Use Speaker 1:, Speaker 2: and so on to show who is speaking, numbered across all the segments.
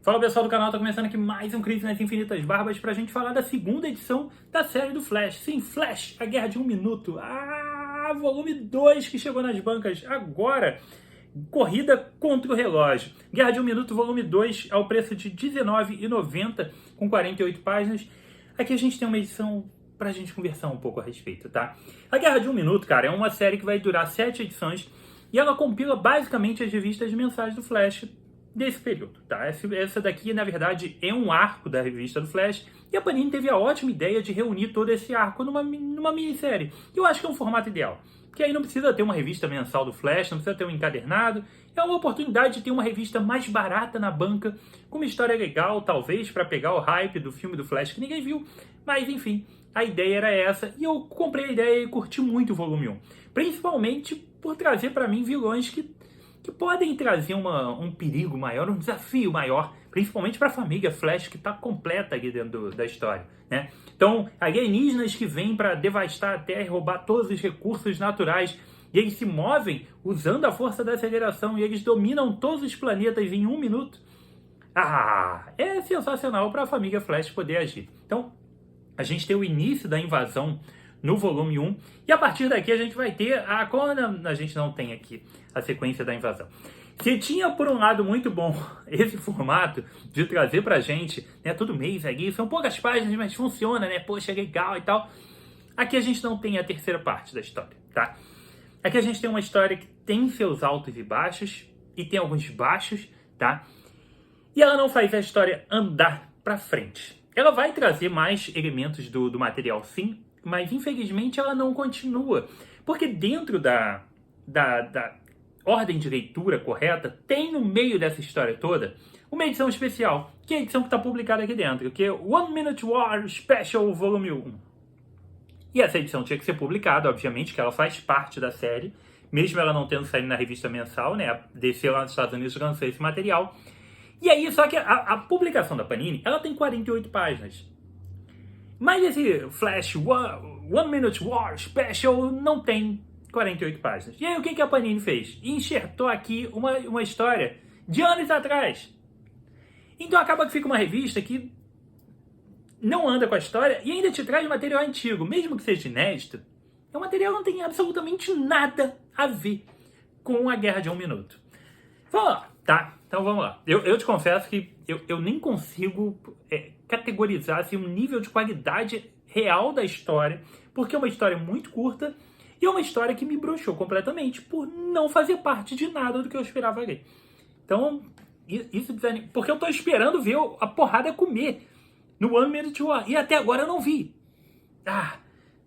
Speaker 1: Fala pessoal do canal, tá começando aqui mais um Crise nas Infinitas Barbas pra gente falar da segunda edição da série do Flash. Sim, Flash, a Guerra de um Minuto. Volume 2 que chegou nas bancas agora. Corrida contra o relógio. Guerra de um Minuto, volume 2, ao preço de R$19,90, com 48 páginas. Aqui a gente tem uma edição pra gente conversar um pouco a respeito, tá? A Guerra de um Minuto, cara, é uma série que vai durar 7 edições e ela compila basicamente as revistas mensais do Flash desse período, tá? Essa daqui, na verdade, é um arco da revista do Flash e a Panini teve a ótima ideia de reunir todo esse arco numa minissérie. Eu acho que é um formato ideal, porque aí não precisa ter uma revista mensal do Flash, não precisa ter um encadernado, é uma oportunidade de ter uma revista mais barata na banca, com uma história legal, talvez, para pegar o hype do filme do Flash que ninguém viu, mas enfim, a ideia era essa e eu comprei a ideia e curti muito o volume 1, principalmente por trazer para mim vilões que podem trazer um perigo maior, um desafio maior, principalmente para a família Flash, que está completa aqui dentro da história, né? Então, alienígenas que vêm para devastar a Terra e roubar todos os recursos naturais, e eles se movem usando a força da aceleração, e eles dominam todos os planetas em 1 minuto. É sensacional para a família Flash poder agir. Então, a gente tem o início da invasão no volume 1, e a partir daqui a gente vai ter quando a gente não tem aqui a sequência da invasão. Se tinha, por um lado, muito bom esse formato de trazer pra gente, né, todo mês aqui, são poucas páginas, mas funciona, né, poxa, legal e tal. Aqui a gente não tem a terceira parte da história, tá? Aqui a gente tem uma história que tem seus altos e baixos, e tem alguns baixos, tá? E ela não faz a história andar pra frente. Ela vai trazer mais elementos do material, sim, mas infelizmente ela não continua. Porque dentro da ordem de leitura correta, tem no meio dessa história toda uma edição especial, que é a edição que está publicada aqui dentro, que é One Minute War Special Volume 1. E essa edição tinha que ser publicada, obviamente, que ela faz parte da série, mesmo ela não tendo saído na revista mensal, né? A DC lá nos Estados Unidos lançou esse material. E aí, só que a publicação da Panini, ela tem 48 páginas. Mas esse Flash One Minute War Special não tem 48 páginas. E aí o que a Panini fez? Enxertou aqui uma história de anos atrás. Então acaba que fica uma revista que não anda com a história e ainda te traz material antigo. Mesmo que seja inédito, o material não tem absolutamente nada a ver com a Guerra de um Minuto. Vamos lá, tá? Então vamos lá. Eu te confesso que eu nem consigo categorizar assim, um nível de qualidade real da história, porque é uma história muito curta e é uma história que me broxou completamente por não fazer parte de nada do que eu esperava ler. Então, isso porque eu tô esperando ver a porrada comer no One Minute War e até agora eu não vi.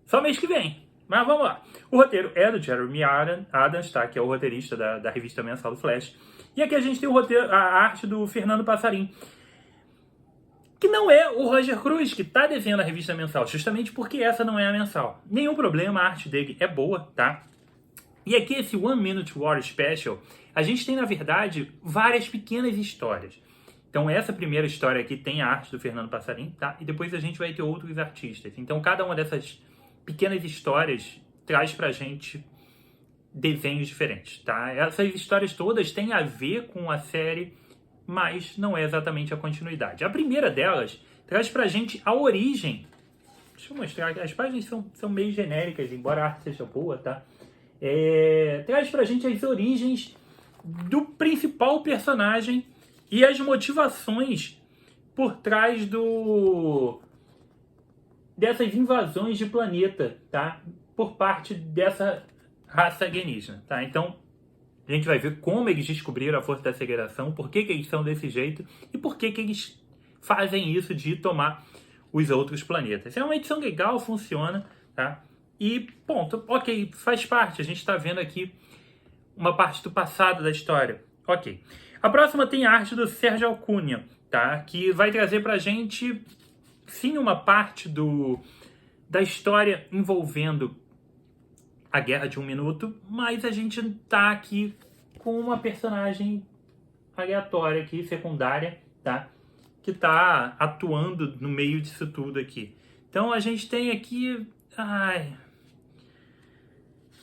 Speaker 1: Só mês que vem. Mas vamos lá. O roteiro é do Jeremy Adams, tá? Que é o roteirista da revista mensal do Flash. E aqui a gente tem a arte do Fernando Passarim, que não é o Roger Cruz, que está desenhando a revista mensal, justamente porque essa não é a mensal. Nenhum problema, a arte dele é boa, tá? E aqui esse One Minute War Special, a gente tem, na verdade, várias pequenas histórias. Então essa primeira história aqui tem a arte do Fernando Passarim, tá? E depois a gente vai ter outros artistas. Então cada uma dessas pequenas histórias traz pra gente desenhos diferentes, tá? Essas histórias todas têm a ver com a série, mas não é exatamente a continuidade. A primeira delas traz pra gente a origem. Deixa eu mostrar, as páginas são meio genéricas, embora a arte seja boa, tá? Traz pra gente as origens do principal personagem e as motivações por trás dessas invasões de planeta, tá? Por parte dessa raça alienígena, tá? Então, a gente vai ver como eles descobriram a força da aceleração, por que eles são desse jeito e por que eles fazem isso de tomar os outros planetas. É uma edição legal, funciona, tá? E ponto, ok, faz parte. A gente está vendo aqui uma parte do passado da história, ok. A próxima tem a arte do Sérgio Alcunha, tá? Que vai trazer pra gente, sim, uma parte da história envolvendo a Guerra de um Minuto, mas a gente tá aqui com uma personagem aleatória aqui, secundária, tá? Que tá atuando no meio disso tudo aqui. Então a gente tem aqui...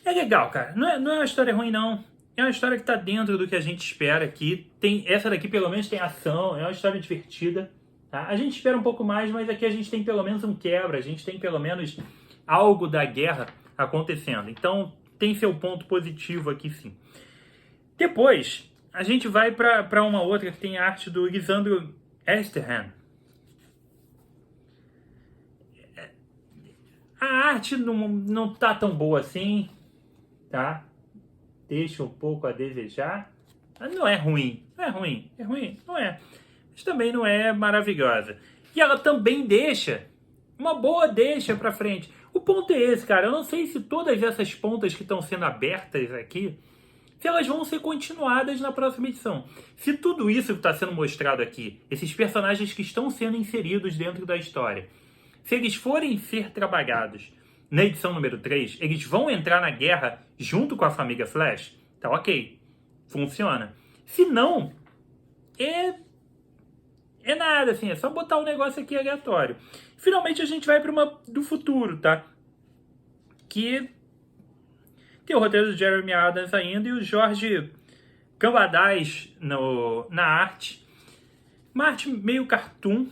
Speaker 1: É legal, cara. Não é uma história ruim, não. é uma história que está dentro do que a gente espera aqui. Essa daqui pelo menos tem ação, é uma história divertida. Tá? A gente espera um pouco mais, mas aqui a gente tem pelo menos um quebra, a gente tem pelo menos algo da guerra acontecendo. Então tem seu ponto positivo aqui sim. Depois, a gente vai para uma outra que tem a arte do Lisandro Esterhan. A arte não tá tão boa assim, tá? Deixa um pouco a desejar. Não é ruim, não é. Mas também não é maravilhosa. E ela também deixa uma boa deixa pra frente. O ponto é esse, cara. Eu não sei se todas essas pontas que estão sendo abertas aqui, se elas vão ser continuadas na próxima edição. Se tudo isso que está sendo mostrado aqui, esses personagens que estão sendo inseridos dentro da história, se eles forem ser trabalhados na edição número 3, eles vão entrar na guerra junto com a família Flash, tá ok. Funciona. Se não, é nada, assim, é só botar um negócio aqui aleatório. Finalmente a gente vai para uma do futuro, tá? Que tem o roteiro do Jeremy Adams ainda e o Jorge Cambadás na arte. Uma arte meio cartoon,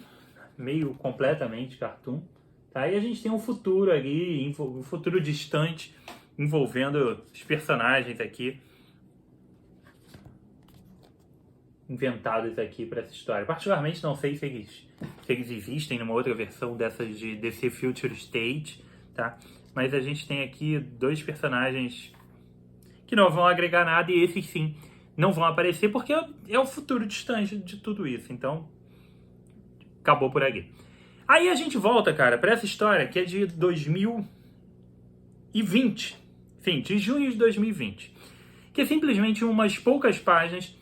Speaker 1: meio completamente cartoon. Tá? E a gente tem um futuro ali, um futuro distante, envolvendo os personagens aqui, inventados aqui para essa história. Particularmente não sei se eles existem numa outra versão dessas de DC Future State, tá? Mas a gente tem aqui dois personagens que não vão agregar nada e esses sim não vão aparecer porque é o futuro distante de tudo isso. Então, acabou por aqui. Aí a gente volta, cara, para essa história que é de 2020. Sim, de junho de 2020. Que é simplesmente umas poucas páginas.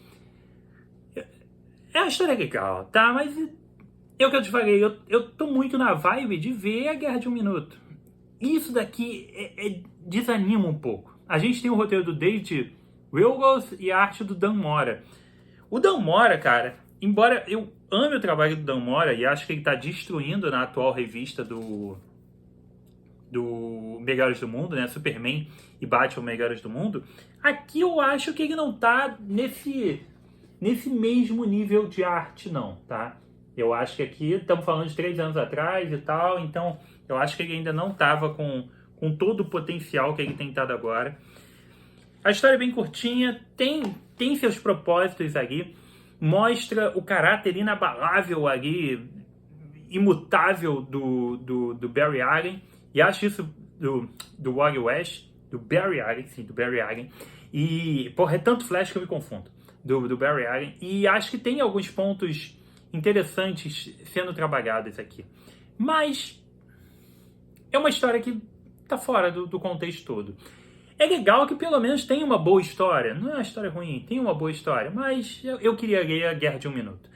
Speaker 1: É uma história legal, tá? Mas é o que eu te falei, eu tô muito na vibe de ver a Guerra de um Minuto. Isso daqui desanima um pouco. A gente tem o roteiro do David Wilgoss e a arte do Dan Mora. O Dan Mora, cara, embora eu ame o trabalho do Dan Mora e acho que ele tá destruindo na atual revista do Melhores do Mundo, né? Superman e Batman Melhores do Mundo. Aqui eu acho que ele não tá nesse mesmo nível de arte, não, tá? Eu acho que aqui, estamos falando de 3 anos atrás e tal, então eu acho que ele ainda não estava com todo o potencial que ele tem estado agora. A história é bem curtinha, tem seus propósitos ali, mostra o caráter inabalável ali, imutável do Barry Allen, e acho isso do Wally West, do Barry Allen, e, porra, é tanto Flash que eu me confundo, do Barry Allen, e acho que tem alguns pontos interessantes sendo trabalhados aqui. Mas é uma história que tá fora do contexto todo. É legal que pelo menos tem uma boa história. Não é uma história ruim, tem uma boa história. Mas eu queria ler a Guerra de um Minuto.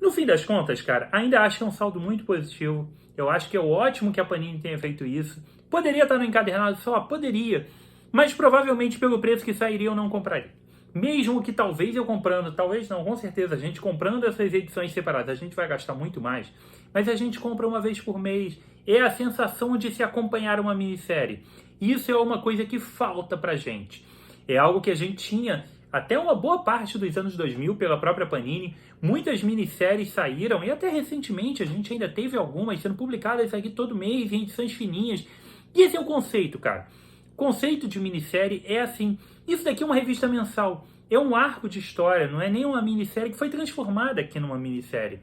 Speaker 1: No fim das contas, cara, ainda acho que é um saldo muito positivo. Eu acho que é ótimo que a Panini tenha feito isso. Poderia estar no encadernado só? Poderia. Mas provavelmente pelo preço que sairia eu não compraria. Mesmo que talvez eu comprando, talvez não, com certeza, a gente comprando essas edições separadas, a gente vai gastar muito mais, mas a gente compra uma vez por mês. É a sensação de se acompanhar uma minissérie. Isso é uma coisa que falta pra gente. É algo que a gente tinha até uma boa parte dos anos 2000 pela própria Panini. Muitas minisséries saíram, e até recentemente a gente ainda teve algumas sendo publicadas aqui todo mês em edições fininhas. E esse é o conceito, cara. O conceito de minissérie é assim. Isso daqui é uma revista mensal. É um arco de história, não é nem uma minissérie que foi transformada aqui numa minissérie.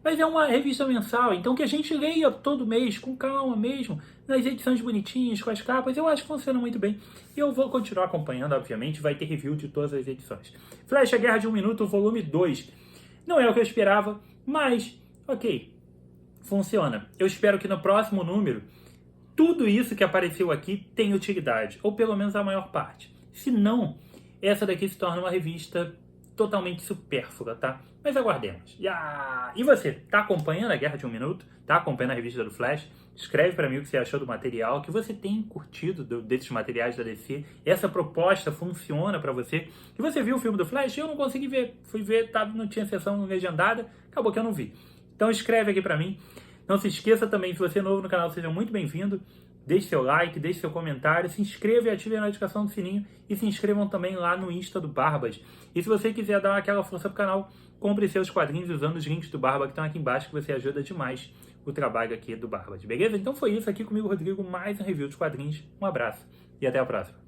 Speaker 1: Mas é uma revista mensal, então que a gente leia todo mês, com calma mesmo, nas edições bonitinhas, com as capas, eu acho que funciona muito bem. E eu vou continuar acompanhando, obviamente, vai ter review de todas as edições. Flash, a Guerra de um Minuto, volume 2. Não é o que eu esperava, mas, ok, funciona. Eu espero que no próximo número, tudo isso que apareceu aqui tenha utilidade, ou pelo menos a maior parte. Se não, essa daqui se torna uma revista totalmente supérflua, tá? Mas aguardemos. E você, tá acompanhando a Guerra de um Minuto? Tá acompanhando a revista do Flash? Escreve pra mim o que você achou do material, o que você tem curtido desses materiais da DC. Essa proposta funciona pra você? E você viu o filme do Flash? Eu não consegui ver. Fui ver, não tinha sessão legendada, acabou que eu não vi. Então escreve aqui pra mim. Não se esqueça também, se você é novo no canal, seja muito bem-vindo. deixe seu like, deixe seu comentário, se inscreva e ative a notificação do sininho e se inscrevam também lá no Insta do Barbas. E se você quiser dar aquela força pro canal, compre seus quadrinhos usando os links do Barba que estão aqui embaixo, que você ajuda demais o trabalho aqui do Barbas, beleza? Então foi isso aqui comigo, Rodrigo, mais um review dos quadrinhos. Um abraço e até a próxima.